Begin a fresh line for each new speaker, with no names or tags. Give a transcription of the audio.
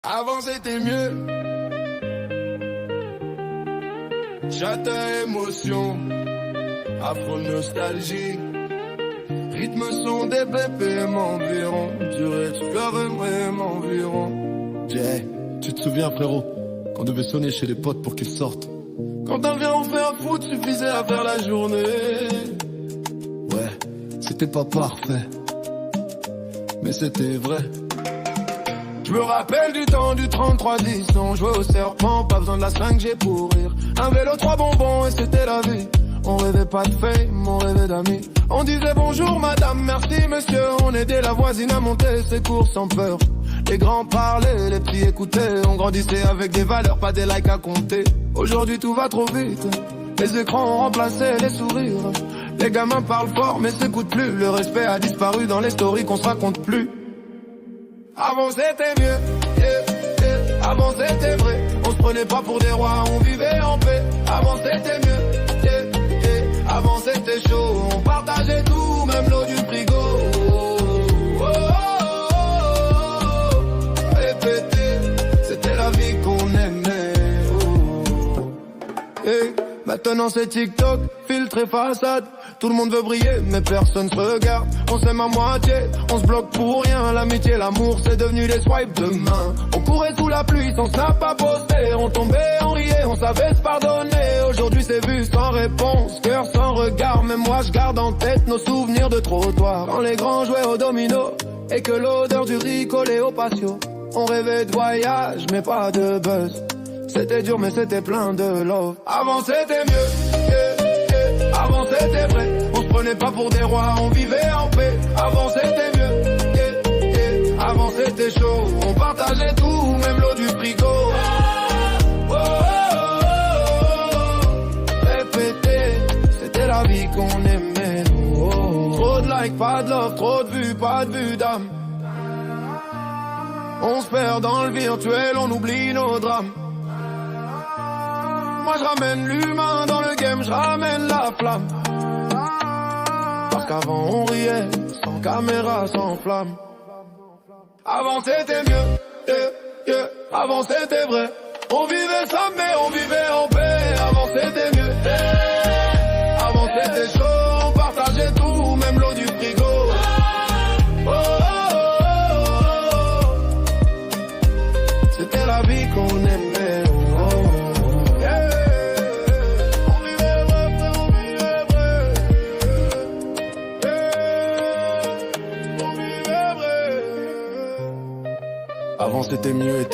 Avant c'était mieux. Chata émotion, afro nostalgie. Rythme son des BPM environ. Durée du RMM environ.
Yeah, tu te souviens frérot, qu'on devait sonner chez les potes pour qu'ils sortent.
Quand on vient on fait un foot, suffisait à faire la journée.
Ouais, c'était pas parfait, mais c'était vrai.
Je me rappelle du temps du 33-10. On jouait au serpent, pas besoin de la 5G pour rire. Un vélo, 3 bonbons et c'était la vie. On rêvait pas de fame, on rêvait d'amis. On disait bonjour madame, merci monsieur. On aidait la voisine à monter ses courses sans peur. Les grands parlaient, les petits écoutaient. On grandissait avec des valeurs, pas des likes à compter. Aujourd'hui tout va trop vite. Les écrans ont remplacé les sourires. Les gamins parlent fort mais s'écoutent plus. Le respect a disparu dans les stories qu'on se raconte plus. Avant c'était mieux, yeah, yeah. Avant c'était vrai. On se prenait pas pour des rois, on vivait en paix. Avant c'était mieux, yeah, yeah. Avant c'était chaud, on partageait tout, même l'eau du frigo. Oh, oh, oh, oh. Répéter, c'était la vie qu'on aimait. Oh. Hey, maintenant c'est TikTok, filtre et façade. Tout le monde veut briller, mais personne se regarde. On s'aime à moitié, on se bloque pour rien. L'amitié, l'amour, c'est devenu des swipes de main. On courait sous la pluie, sans snap à poster. On tombait, on riait, on savait se pardonner. Aujourd'hui c'est vu sans réponse, cœur sans regard. Même moi je garde en tête nos souvenirs de trottoir. Quand les grands jouaient au domino, et que l'odeur du riz collait au patio. On rêvait de voyage, mais pas de buzz. C'était dur mais c'était plein de love. Avant c'était mieux, yeah, yeah. Avant c'était vrai. On se prenait pas pour des rois, on vivait en paix. Avant c'était mieux, yeah, yeah. Avant c'était chaud, on partageait tout, même l'eau du frigo. Oh, oh, oh, oh. Répéter, c'était la vie qu'on aimait. Oh, oh. Trop de likes, pas de love, trop de vues, pas de vue d'âme. On se perd dans le virtuel, on oublie nos drames. Moi je ramène l'humain dans le game, je ramène la flamme. Parce qu'avant on riait, sans caméra, sans flamme. Avant c'était mieux, yeah, yeah. Avant c'était vrai. On vivait ça mais on vivait en paix. Avant c'était mieux, yeah. Avant c'était chaud, on partageait tout, même l'eau du frigo. Oh, oh, oh, oh. C'était la vie qu'on aimait.
Avant c'était mieux.